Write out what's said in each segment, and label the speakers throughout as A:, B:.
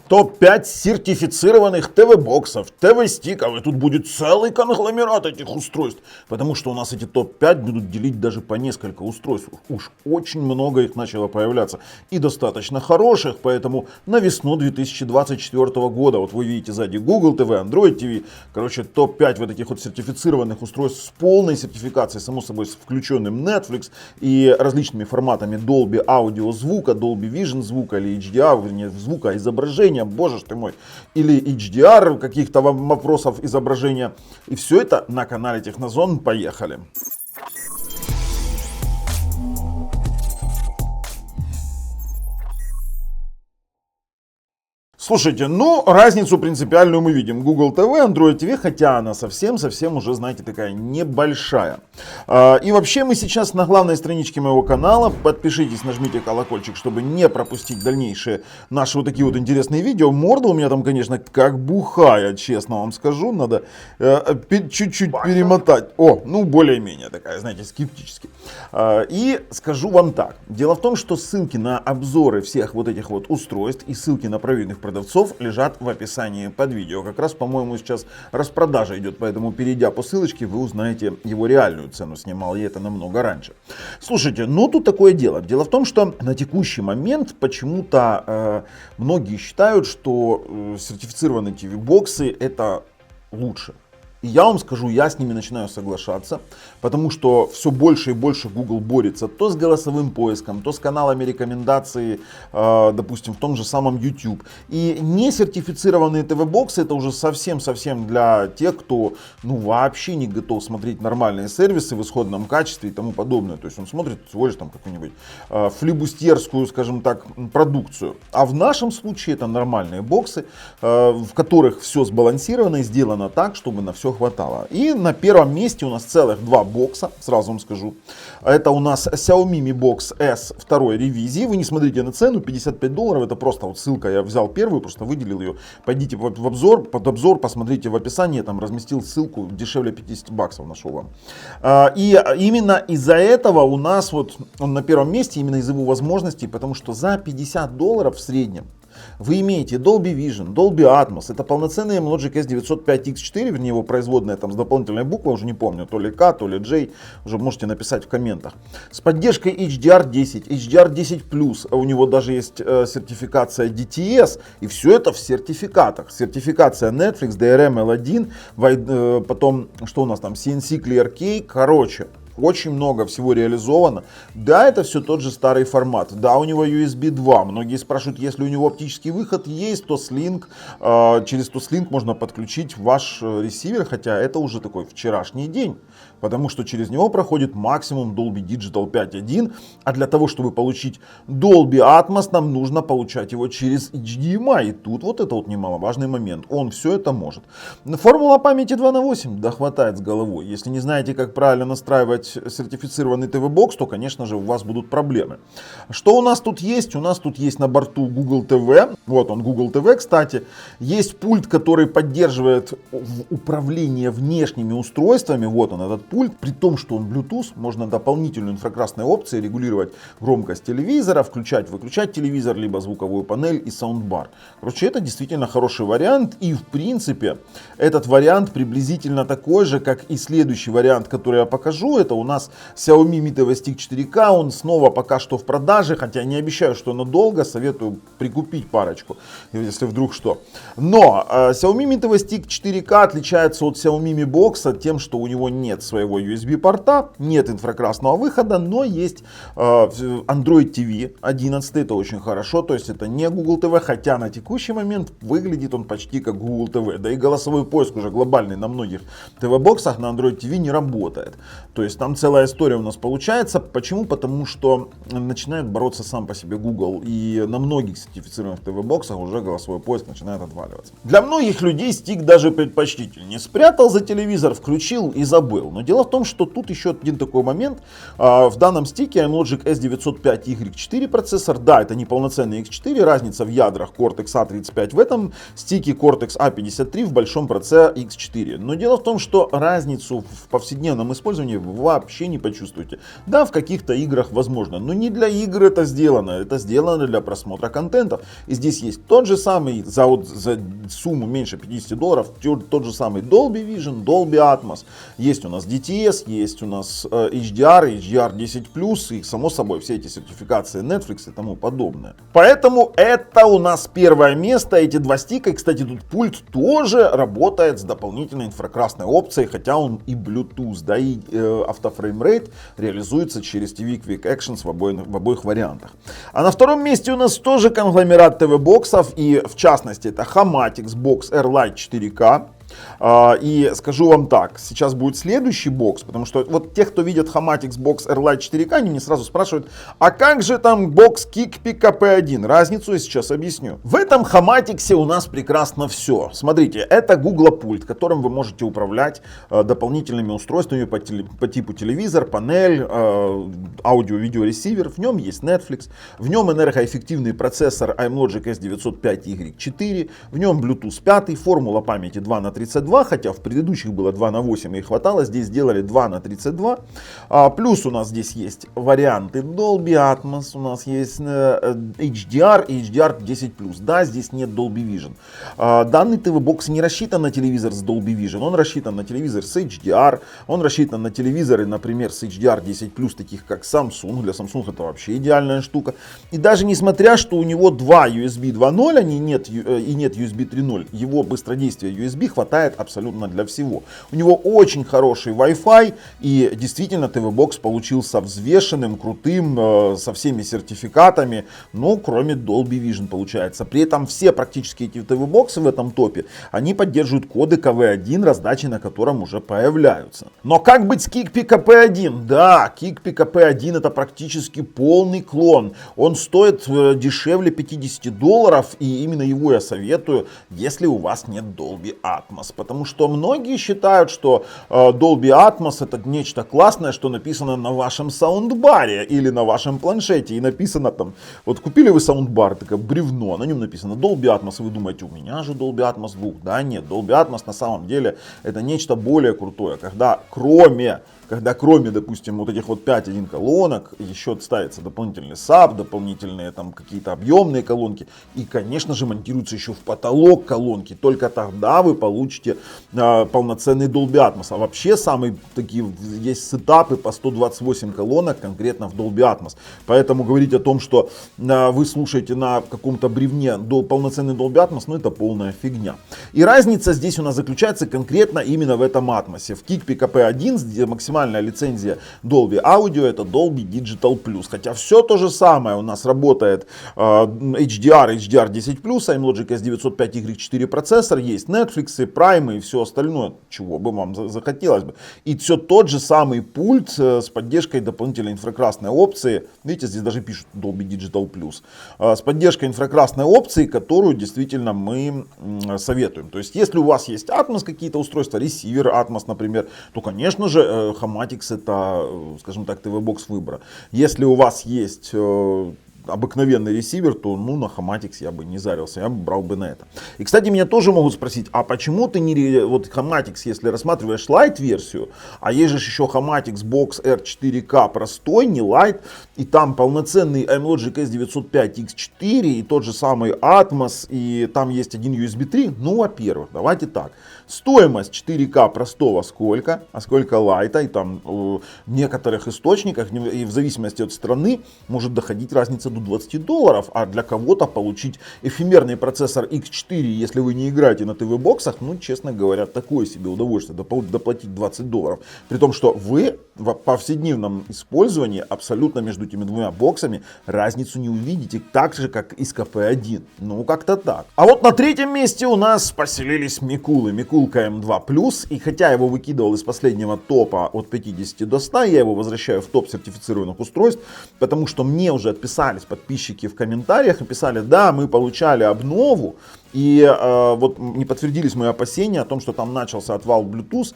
A: Топ-5 сертифицированных ТВ-боксов, ТВ-стиков. И тут будет целый конгломерат этих устройств. Потому что у нас эти топ-5 будут делить даже по несколько устройств. Уж очень много их начало появляться. И достаточно хороших. Поэтому на весну 2024 года, вот вы видите сзади Google TV, Android TV. Короче, топ-5 вот таких вот сертифицированных устройств с полной сертификацией. Само собой, с включенным Netflix и различными форматами Dolby аудио звука, Dolby Vision звука или HDR, вернее, звука, изображения. Боже ж ты мой, или HDR каких-то вопросов изображения. И все это на канале Технозон. Поехали. Слушайте, ну, разницу принципиальную мы видим. Google TV, Android TV, хотя она совсем уже, знаете, такая небольшая. И вообще мы сейчас на главной страничке моего канала. Подпишитесь, нажмите колокольчик, чтобы не пропустить дальнейшие наши вот такие вот интересные видео. Морда у меня там, конечно, как бухая, честно вам скажу. Надо чуть-чуть перемотать. О, ну, более-менее такая, знаете, скептически. И скажу вам так. Дело в том, что ссылки на обзоры всех вот этих вот устройств и ссылки на проверенных продавцов лежат в описании под видео. Как раз, по-моему, сейчас распродажа идет, поэтому, перейдя по ссылочке, вы узнаете его реальную цену. Снимал я это намного раньше. Слушайте, ну тут такое дело. Дело в том, что на текущий момент почему-то многие считают, что сертифицированные TV-боксы это лучше. И я вам скажу, я с ними начинаю соглашаться, потому что все больше и больше Google борется то с голосовым поиском, то с каналами рекомендаций, допустим, в том же самом YouTube. И несертифицированные ТВ-боксы это уже совсем для тех, кто вообще не готов смотреть нормальные сервисы в исходном качестве и тому подобное. То есть он смотрит всего лишь там какую-нибудь флибустерскую, скажем так, продукцию. А в нашем случае это нормальные боксы, в которых все сбалансировано и сделано так, чтобы на все хватало. И на первом месте у нас целых два бокса, сразу вам скажу. Это у нас Xiaomi Mi Box S второй ревизии. Вы не смотрите на цену, $55. Это просто вот ссылка, я взял первую, просто выделил ее. Пойдите в обзор, под обзор, посмотрите в описании, там разместил ссылку, дешевле $50 нашел вам. И именно из-за этого у нас вот он на первом месте, именно из-за его возможностей, потому что за $50 в среднем вы имеете Dolby Vision, Dolby Atmos, это полноценный Logic S905X4, вернее его производная там с дополнительной буквой, уже не помню, то ли K, то ли J, уже можете написать в комментах. С поддержкой HDR10, HDR10+, у него даже есть сертификация DTS, и все это в сертификатах. Сертификация Netflix, DRM L1, потом, что у нас там, CNC Clear K, короче. Очень много всего реализовано. Да, это все тот же старый формат. Да, у него USB 2. Многие спрашивают, если у него оптический выход есть, то Toslink. Через Toslink можно подключить ваш ресивер, хотя это уже такой вчерашний день. Потому что через него проходит максимум Dolby Digital 5.1. А для того, чтобы получить Dolby Atmos, нам нужно получать его через HDMI. И тут вот это вот немаловажный момент. Он все это может. Формула памяти 2 на 8. Да, хватает с головой. Если не знаете, как правильно настраивать сертифицированный ТВ-бокс, то, конечно же, у вас будут проблемы. Что у нас тут есть? У нас тут есть на борту Google TV. Вот он, Google TV, кстати. Есть пульт, который поддерживает управление внешними устройствами. Вот он, этот пульт. При том, что он Bluetooth, можно дополнительную инфракрасной опцией регулировать громкость телевизора, включать-выключать телевизор, либо звуковую панель и саундбар. Короче, это действительно хороший вариант. И, в принципе, этот вариант приблизительно такой же, как и следующий вариант, который я покажу. Это у нас Xiaomi Mi TV Stick 4K, он снова пока что в продаже, хотя не обещаю, что надолго, советую прикупить парочку, если вдруг что. Но Xiaomi Mi TV Stick 4K отличается от Xiaomi Mi Box тем, что у него нет своего USB порта, нет инфракрасного выхода, но есть Android TV 11, это очень хорошо, то есть это не Google TV, хотя на текущий момент выглядит он почти как Google TV, да и голосовой поиск уже глобальный на многих TV-боксах на Android TV не работает. То есть там целая история у нас получается. Почему? Потому что начинает бороться сам по себе Google. И на многих сертифицированных ТВ-боксах уже голосовой поиск начинает отваливаться. Для многих людей стик даже предпочтительнее. Спрятал за телевизор, включил и забыл. Но дело в том, что тут еще один такой момент. В данном стике Logic S905Y4 процессор. Да, это не полноценный X4. Разница в ядрах Cortex A35 в этом стике, Cortex A53 в большом проце X4. Но дело в том, что разницу в повседневном использовании вообще вообще не почувствуете. Да, в каких-то играх возможно, но не для игр это сделано для просмотра контента. И здесь есть тот же самый, за сумму меньше $50, тот же самый Dolby Vision, Dolby Atmos. Есть у нас DTS, есть у нас HDR, HDR10+, и само собой все эти сертификации Netflix и тому подобное. Поэтому это у нас первое место, эти два стика. И, кстати, тут пульт тоже работает с дополнительной инфракрасной опцией, хотя он и Bluetooth, да, и автофреймрейт реализуется через TV Quick Actions в обоих вариантах. А на втором месте у нас тоже конгломерат ТВ-боксов, и в частности это Hamatix Box Airlight 4K. И скажу вам так, сейчас будет следующий бокс, потому что вот те, кто видят Hamatix Box Airlight 4K, они мне сразу спрашивают, а как же там бокс Kickpick AP1? Разницу я сейчас объясню. В этом Hamatix у нас прекрасно все. Смотрите, это Google пульт, которым вы можете управлять дополнительными устройствами по типу телевизор, панель, аудио-видеоресивер. В нем есть Netflix, в нем энергоэффективный процессор iMlogic S905Y4, в нем Bluetooth 5, формула памяти 2 на 32, хотя в предыдущих было 2 на 8 и хватало, здесь сделали 2 на 32. Плюс у нас здесь есть варианты Dolby Atmos, у нас есть HDR и HDR10+. Да, здесь нет Dolby Vision. Данный TV-бокс не рассчитан на телевизор с Dolby Vision, он рассчитан на телевизор с HDR, он рассчитан на телевизоры, например, с HDR10+, таких как Samsung. Для Samsung это вообще идеальная штука. И даже несмотря, что у него два USB 2.0, и нет USB 3.0, его быстродействие USB хватает абсолютно для всего. У него очень хороший Wi-Fi, и действительно ТВ-бокс получился взвешенным, крутым, со всеми сертификатами, но кроме Dolby Vision получается. При этом все практически эти ТВ-боксы в этом топе, они поддерживают коды KV1, раздачи на котором уже появляются. Но как быть с Kickpick AP1? Да, Kickpick AP1 это практически полный клон. Он стоит дешевле $50, и именно его я советую, если у вас нет Dolby Atmos. Потому что многие считают, что Dolby Atmos это нечто классное, что написано на вашем саундбаре или на вашем планшете. И написано там, вот купили вы саундбар, такое бревно, на нем написано Dolby Atmos, и вы думаете, у меня же Dolby Atmos звук. Да нет, Dolby Atmos на самом деле это нечто более крутое, когда кроме, допустим, вот этих вот 5.1 колонок, еще ставится дополнительный саб, дополнительные там какие-то объемные колонки, и, конечно же, монтируется еще в потолок колонки. Только тогда вы получите полноценный Dolby Atmos. А вообще есть сетапы по 128 колонок конкретно в Dolby Atmos. Поэтому говорить о том, что вы слушаете на каком-то бревне полноценный Dolby Atmos, ну это полная фигня. И разница здесь у нас заключается конкретно именно в этом Atmos. В Kickpick AP1 где максимальная лицензия Dolby Audio это Dolby Digital Plus. Хотя все то же самое у нас работает HDR, HDR10+, iMlogic S905Y4 процессор, есть Netflix, и Prime и все остальное, чего бы вам захотелось бы. И все тот же самый пульт с поддержкой дополнительной инфракрасной опции. Видите, здесь даже пишут Dolby Digital Plus. С поддержкой инфракрасной опции, которую действительно мы советуем. То есть, если у вас есть Atmos какие-то устройства, ресивер Atmos, например, то, конечно же, Hamatix это, скажем так, ТВ-бокс выбора. Если у вас есть обыкновенный ресивер, то на Hamatix я бы не зарился, я бы брал бы на это. И, кстати, меня тоже могут спросить, а почему ты не... Вот Hamatix, если рассматриваешь Lite-версию, а есть же еще Hamatix Box R4K простой, не Lite, и там полноценный iMlogic S905X4, и тот же самый Atmos, и там есть один USB 3. Ну, во-первых, давайте так. Стоимость 4К простого сколько, а сколько Lite, и там в некоторых источниках, и в зависимости от страны, может доходить разница до $20, а для кого-то получить эфемерный процессор X4, если вы не играете на ТВ-боксах, ну, честно говоря, такое себе удовольствие, доплатить $20. При том, что вы в повседневном использовании абсолютно между этими двумя боксами разницу не увидите, так же, как и с КП-1. Ну, как-то так. А вот на третьем месте у нас поселились Микулы. Микулка M2+, и хотя я его выкидывал из последнего топа от 50 до 100, я его возвращаю в топ сертифицированных устройств, потому что мне уже отписались подписчики в комментариях и писали, да, мы получали обнову, И вот не подтвердились мои опасения о том, что там начался отвал Bluetooth,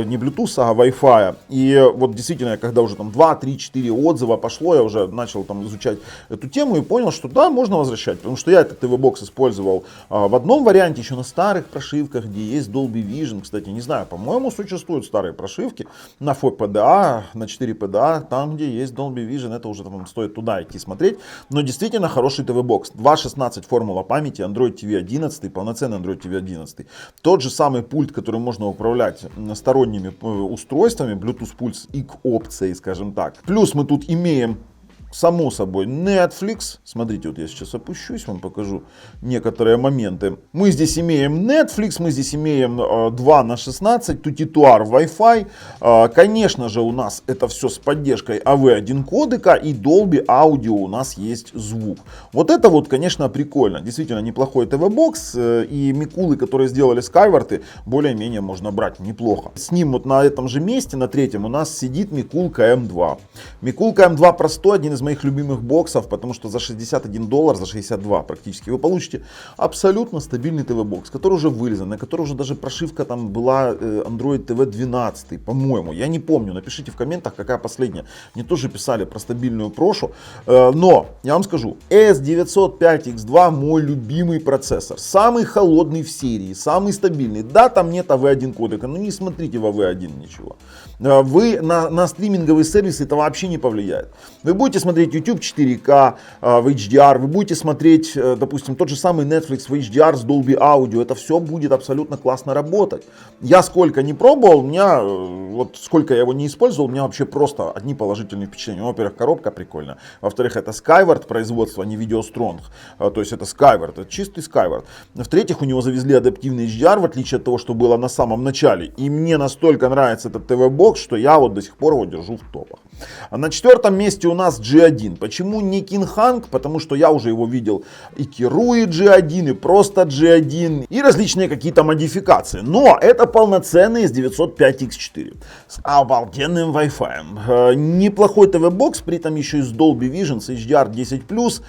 A: не Bluetooth, а Wi-Fi. И вот действительно, когда уже там 2, 3, 4 отзыва пошло, я уже начал там изучать эту тему и понял, что да, можно возвращать. Потому что я этот TV-бокс использовал в одном варианте, еще на старых прошивках, где есть Dolby Vision. Кстати, не знаю, по-моему, существуют старые прошивки на FPDA, на 4 PDA, там, где есть Dolby Vision, это уже там стоит туда идти смотреть. Но действительно хороший TV-бокс. 2.16 формула памяти, Android TV 11, полноценный Android TV 11. Тот же самый пульт, который можно управлять сторонними устройствами, Bluetooth пульс и опцией, скажем так. Плюс мы тут имеем, само собой, Netflix. Смотрите, вот я сейчас опущусь, вам покажу некоторые моменты. Мы здесь имеем Netflix, мы здесь имеем 2.16, тутитуар Wi-Fi. Конечно же, у нас это все с поддержкой AV1 кодека и Dolby Audio у нас есть звук. Вот это вот, конечно, прикольно. Действительно, неплохой TV-бокс. И микулы, которые сделали Skyward, более-менее можно брать неплохо. С ним вот на этом же месте, на третьем, у нас сидит Микулка M2. Микулка M2 простой, один из моих любимых боксов, потому что за $61, за 62 практически вы получите абсолютно стабильный ТВ-бокс, который уже вылезан, на который уже даже прошивка там была Android TV 12, по-моему. Я не помню, напишите в комментах, какая последняя. Мне тоже писали про стабильную прошу. Но я вам скажу, S905X2 мой любимый процессор. Самый холодный в серии, самый стабильный. Да, там нет AV1 кодека, но не смотрите в AV1 ничего. Вы на стриминговый сервис это вообще не повлияет. Вы будете смотреть YouTube 4К в HDR, вы будете смотреть, допустим, тот же самый Netflix в HDR с Dolby Audio. Это все будет абсолютно классно работать. Я сколько не пробовал, у меня, вот сколько я его не использовал, у меня вообще просто одни положительные впечатления. Во-первых, коробка прикольная. Во-вторых, это Skyward производство, а не Videostrong. То есть это Skyward, это чистый Skyward. В-третьих, у него завезли адаптивный HDR, в отличие от того, что было на самом начале. И мне настолько нравится этот TV-бокс, что я вот до сих пор его держу в топах. А на четвертом месте у нас G1. Почему не King Hang? Потому что я уже его видел и Kiruи G1, и просто G1, и различные какие-то модификации. Но это полноценный S905X4 с обалденным Wi-Fi. Неплохой TV-бокс, при этом еще и с Dolby Vision, с HDR10+.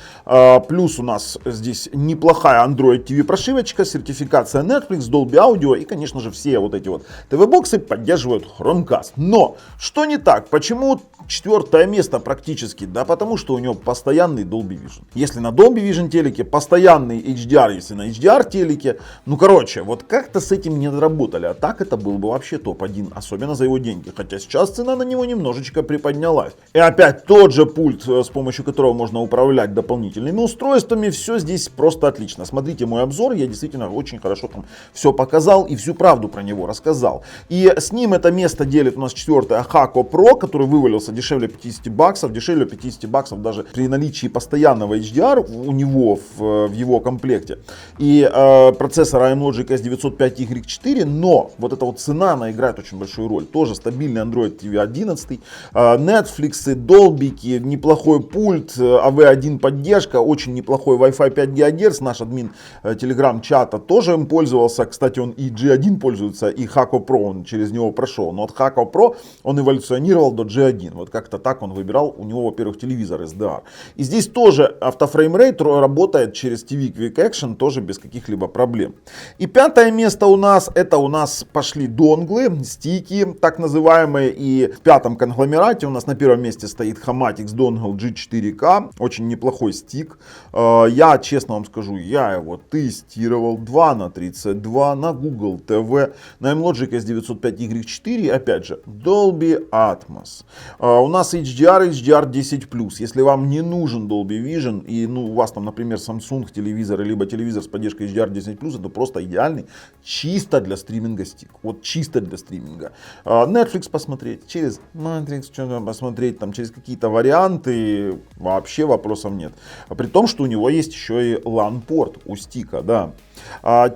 A: Плюс у нас здесь неплохая Android TV прошивочка, сертификация Netflix, Dolby Audio и, конечно же, все вот эти вот TV-боксы поддерживают Chromecast. Но что не так? Почему четвертое место практически? Да потому что у него постоянный Dolby Vision. Если на Dolby Vision телеке, постоянный HDR, если на HDR телеке. Ну короче, вот как-то с этим не доработали. А так это был бы вообще топ-1, особенно за его деньги. Хотя сейчас цена на него немножечко приподнялась. И опять тот же пульт, с помощью которого можно управлять дополнительными устройствами. Все здесь просто отлично. Смотрите мой обзор, я действительно очень хорошо там все показал и всю правду про него рассказал. И с ним это место делит у нас четвертое Hakko Pro, который вывалился дешевле $50, даже при наличии постоянного HDR у него в его комплекте. И процессор Logic S905Y4, но вот эта вот цена, она играет очень большую роль. Тоже стабильный Android TV 11, Netflix, Dolby, неплохой пульт, AV1 поддержка, очень неплохой Wi-Fi 5 ГГц. Наш админ телеграм-чата тоже им пользовался. Кстати, он и G1 пользуется, и Hakko Pro он через него прошел. Но от Hakko Pro он эволюционировал до G1. Вот как-то так он выбирал. У него, во-первых, телевизор SDR. И здесь тоже автофреймрейт работает через TV Quick Action, тоже без каких-либо проблем. И пятое место у нас, это у нас пошли донглы, стики, так называемые. И в пятом конгломерате у нас на первом месте стоит Hamatix Dongle G4K. Очень неплохой стик. Я, честно вам скажу, я его тестировал 2/32 на Google TV, на Logic S905Y4, опять же, Dolby Atmos. У нас HDR, HDR10+. Если вам не нужен Dolby Vision, и у вас там, например, Samsung телевизор, либо телевизор с поддержкой HDR10+, это просто идеальный, чисто для стриминга стик. Вот чисто для стриминга. Netflix посмотреть, через Matrix что-то посмотреть, там, через какие-то варианты, вообще вопросов нет. При том, что у него есть еще и LAN-порт у стика, да.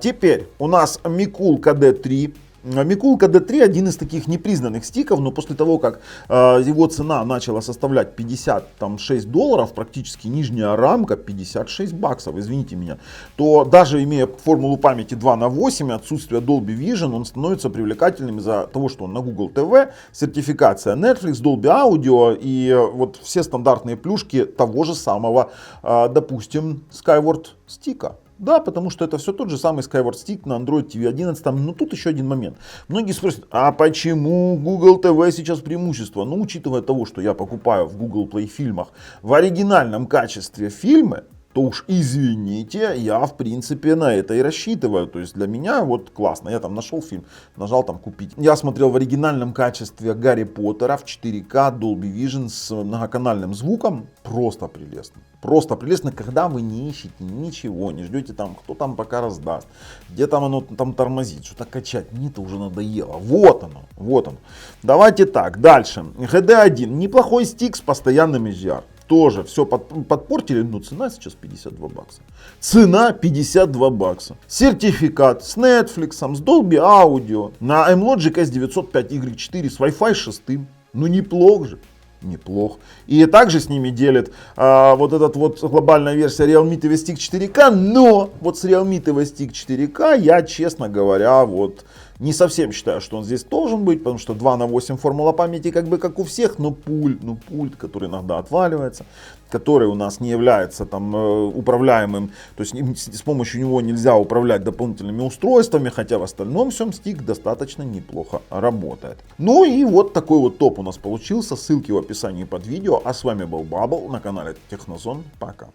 A: Теперь у нас Mikulka D3. Mikulka D3 один из таких непризнанных стиков, но после того, как его цена начала составлять $56, практически нижняя рамка $56, извините меня, то даже имея формулу памяти 2/8, отсутствие Dolby Vision, он становится привлекательным из-за того, что он на Google TV, сертификация Netflix, Dolby Audio и вот все стандартные плюшки того же самого, допустим, Skyward стика. Да, потому что это все тот же самый Skyward Stick на Android TV 11. Но тут еще один момент. Многие спросят, а почему Google TV сейчас преимущество? Ну, учитывая того, что я покупаю в Google Play фильмах в оригинальном качестве фильмы, то уж извините, я в принципе на это и рассчитываю. То есть для меня вот классно. Я там нашел фильм, нажал там купить. Я смотрел в оригинальном качестве Гарри Поттера в 4К Dolby Vision с многоканальным звуком. Просто прелестно. Просто прелестно, когда вы не ищете ничего, не ждете там, кто там пока раздаст, где там оно там тормозит, что-то качать. Мне это уже надоело. Вот оно, вот оно. Давайте так, дальше. HD1. Неплохой стик с постоянным HDR. Тоже все подпортили, но цена сейчас 52 бакса. Цена 52 бакса. Сертификат с Netflix, с Dolby Audio, на M-Logic S905Y4 с Wi-Fi 6. Ну неплохо же. Неплохо. И также с ними делит вот этот вот глобальная версия Realme TV Stick 4K, но вот с Realme TV Stick 4K я, честно говоря, вот не совсем считаю, что он здесь должен быть, потому что 2 на 8 формула памяти как бы как у всех, но пульт, который иногда отваливается, который у нас не является там управляемым, то есть с помощью него нельзя управлять дополнительными устройствами, хотя в остальном всем стик достаточно неплохо работает. Ну и вот такой вот топ у нас получился, ссылки в описании под видео, а с вами был Бабл на канале Технозон, пока.